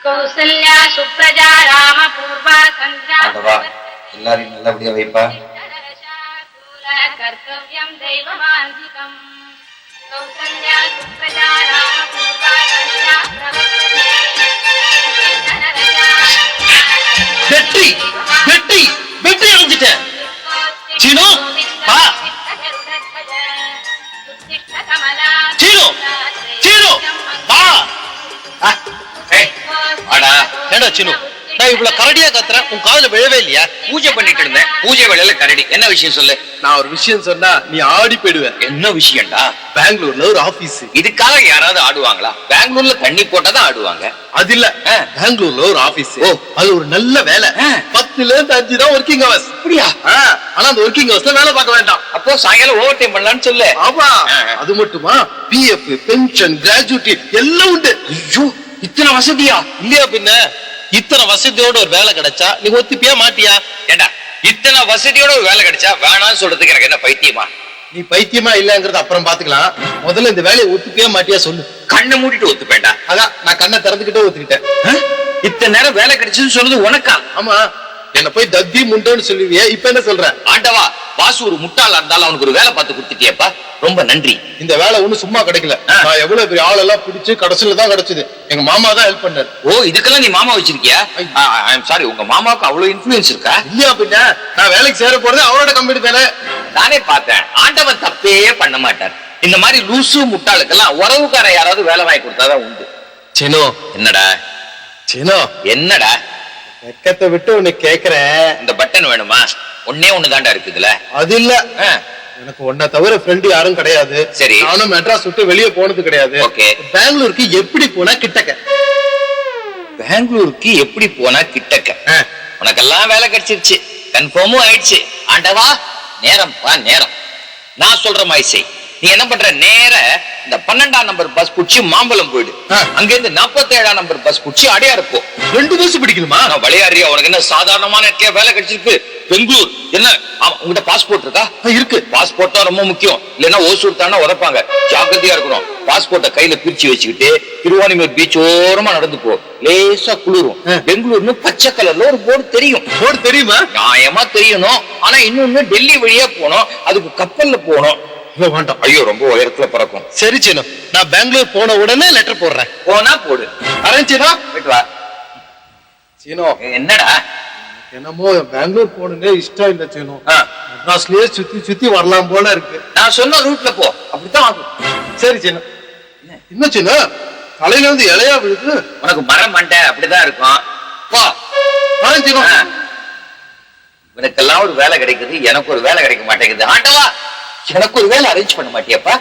கௌசல்யா சுப்ரஜா ராம பூர்வா சந்தியா எல்லாரையும் நல்லபடியா வைப்பா. கர்த்தவ்யம் தெய்வமாந்திகம் கௌசல்யா சுப்ரஜா ராம பூர்வா சந்தியா வெற்றி வெற்றி வெற்றி அடைஞ்சிட்டேன். சீனு வா. சீனு சீனு வா. வாடா. ஏடா சீனு, நான் இவ்வளவு கரடியா கத்துறேன், உன் காதுல விழவே இல்லையா? பூஜை பண்ணிட்டு இருந்தேன். பூஜை வேளையில கரடி. என்ன விஷயம் சொல்லு. நான் ஒரு விஷயம் சொன்னா நீ ஆடி போயிடுவ. என்ன விஷயம்டா? பெங்களூர்ல ஒரு ஆபீஸ். இதுக்காக யாராவது ஆடுவாங்களா? பெங்களூர்ல தண்ணி போட்டாதான் ஆடுவாங்க. அது இல்ல, பெங்களூர்ல ஒரு ஆபீஸ். ஓ, அது ஒரு நல்ல வேலை. 10ல இருந்து 5 தான் ஒர்க்கிங் ஹவர்ஸ். அப்படியா? ஆனா அந்த ஒர்க்கிங் ஹவர்ஸ்ல வேலை பார்க்க வேண்டாம். அப்போ சாயங்காலம் ஓவர் டைம் பண்ணலாம்னு சொல்லு. ஆமா, அது மட்டுமா, பிஎஃப், பென்ஷன், கிராஜுவிட்டி எல்லாம் உண்டு. ஐயோ, இத்தனை வசதியா? இல்லையா பின்ன? இத்தனை வசதியோட ஒரு வேலை கிடைச்சா நீ ஒத்துப்பியா மாட்டியா? ஏண்டா, இத்தனை வசதியோட ஒரு வேலை கிடைச்சா வேணாம்னு சொல்றதுக்கு எனக்கு என்ன பைத்தியமா? நீ பைத்தியமா இல்லங்கறது அப்புறம் பாத்துக்கலாம். முதல்ல இந்த வேலையை ஒத்துப்பியா மாட்டியா சொல்லு. கண்ணை மூடிட்டு ஒத்துப்பேன்டா. அதான் நான் கண்ணை திறந்துகிட்டே ஒத்துக்கிட்டேன். இத்தனை நேரம் வேலை கிடைச்சதுன்னு சொல்றது உனக்கா? ஆமா, என்ன போய் தத்தி முண்டோன்னு சொல்லுவியே, இப்ப என்ன சொல்ற? ஆண்டவா, பாசு ஒரு முட்டாளா இருந்தாலும் அவனுக்கு ஒரு வேலை பார்த்து கொடுத்துட்டியப்பா, ரொம்ப நன்றி. இந்த வேலை ஒண்ணு சும்மா கிடைக்கல. நான் எவ்வளவு பெரிய ஆளெல்லாம் பிடிச்சு கடைசியில தான் கிடைச்சது. எங்க மாமா தான் ஹெல்ப் பண்ணாரு. ஓ, இதுக்கெல்லாம் நீ மாமா வச்சிருக்கியா? ஐ அம் சாரி, உங்க மாமாவுக்கு அவ்வளவு இன்ஃப்ளூயன்ஸ் இருக்கா? இல்லையா பின்ன? நான் வேலைக்கு சேர போறது அவரோட கம்பெனி தானே. நானே பார்த்தேன், ஆண்டவன் தப்பே பண்ண மாட்டார். இந்த மாதிரி லூசு முட்டாளுக்கெல்லாம் உறவுக்கார யாராவது வேலை வாங்கி கொடுத்தாதான் உண்டு. சினோ. என்னடா சினோ? என்னடா? வெக்கத்தை விட்டு ஒண்ணு கேக்குறேன். இந்த பட்டன் வேணுமா? ஒன்னே ஒண்ணுதான்டா இருக்குதுல. அது இல்ல, எனக்கு உன்னை தவிர ஃப்ரெண்ட் யாரும் கிடையாது. சரி, நானும் மெட்ராஸ் விட்டு வெளியே போனது கிடையாது. ஓகே. பெங்களூருக்கு எப்படி போனா கிட்டக்க? பெங்களூருக்கு எப்படி போனா கிட்டக்க? உனக்கெல்லாம் வேலை கிடைச்சிருச்சு, கன்ஃபார்மும் ஆயிடுச்சு. ஆண்டவா, நேரம் பா நேரம். நான் சொல்ற மாதிரி செய். நீ என்ன பண்ற, நேர இந்த 12ஆம் நம்பர் பஸ் புடிச்சு மாம்பழம் போயிடு. அங்க இருந்து 47ஆம் நம்பர் பஸ் புடிச்சு அடையாறு போ. 2 பஸ் பிடிக்கணுமா? நான் விளையாடுறியா? உனக்கு என்ன சாதாரணமான இடத்துல வேலை கிடைச்சிருக்கு? பெங்களூர் என்ன? உங்ககிட்ட பாஸ்போர்ட் இருக்கா? இருக்கு. பாஸ்போர்ட் தான் ரொம்ப முக்கியம். இல்லன்னா ஓசூர் தானே உதப்பாங்க. ஜாக்கிரதையா இருக்கணும். பாஸ்போர்ட்டை கையில பிரிச்சு வச்சுக்கிட்டு திருவானிமூர் பீச் ஓரமா நடந்து போ. லேசா குளிரும். பெங்களூர்னு பச்சை கலர்ல ஒரு போர்டு தெரியும். போர்டு தெரியுமா? நியாயமா தெரியணும். ஆனா இன்னொன்னு, டெல்லி வழியா போனோம், அதுக்கு கப்பல்ல போனோம். வேண்டாம். ஐயோ, ரொம்ப உயரத்துல பறக்கும். சரி சீனோ, நான் பெங்களூர் போன உடனே லெட்டர் போடுறேன். போனா போடு. அரேஞ்சீனோ, போயிட்டு வா. சீனோ, என்னடா? என்னமோ பெங்களூர் போகணுங்க இஷ்டம் இல்ல சீனோ. மெட்ராஸ்லயே சுத்தி சுத்தி வரலாம் போல இருக்கு. நான் சொன்ன ரூட்ல போ, அப்படித்தான் ஆகும். சரி சீனோ. என்ன சீனோ, தலையில இருந்து இலையா விழுது? உனக்கு மரம் மண்டை அப்படிதான் இருக்கும். போ. அரேஞ்சீனோ. உனக்கெல்லாம் ஒரு வேலை கிடைக்குது, எனக்கு ஒரு வேலை கிடைக்க மாட்டேங்குது. ஆண்டவா, எனக்கு ஒரு வேலை அரேஞ்ச் பண்ண மாட்டியப்பா?